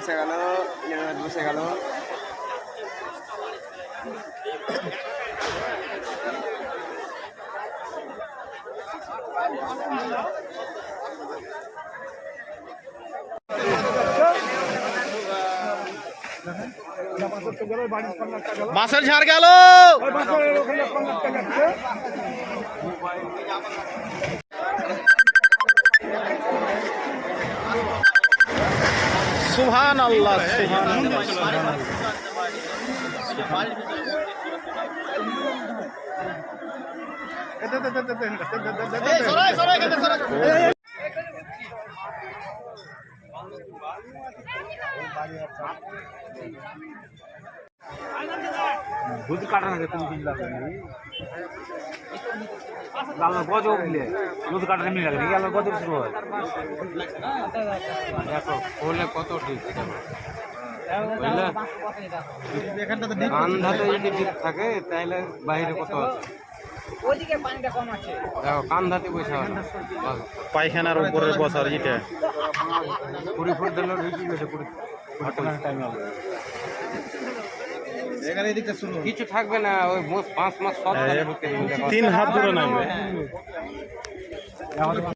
বসে গেল, বসে গেল। বাসের ঝাড় গেল। সুবহান আল্লাহ, সুবহান আল্লাহ। দুধ কাটা না তুমি দিন লাগবে লাল গজ উঠলে দুধ কাটা মিলে লাগে গেল গজ শুরু হয় দেখো বলে কত ঠিক কান্ধাতে যদি ঠিক থাকে তাহলে বাইরে কত ওইদিকে পানিটা কম আছে দেখো কান্ধাতে বসে পায়খানার উপরে বসার এটা 20 ফুট দিলে ঢুকে গেছে 20 টাইম হবে এখানে এদিকটা শুরু কিছু থাকবে না ওই 5 মাস সব ঢুকে 3 হাত দূরে নামবে।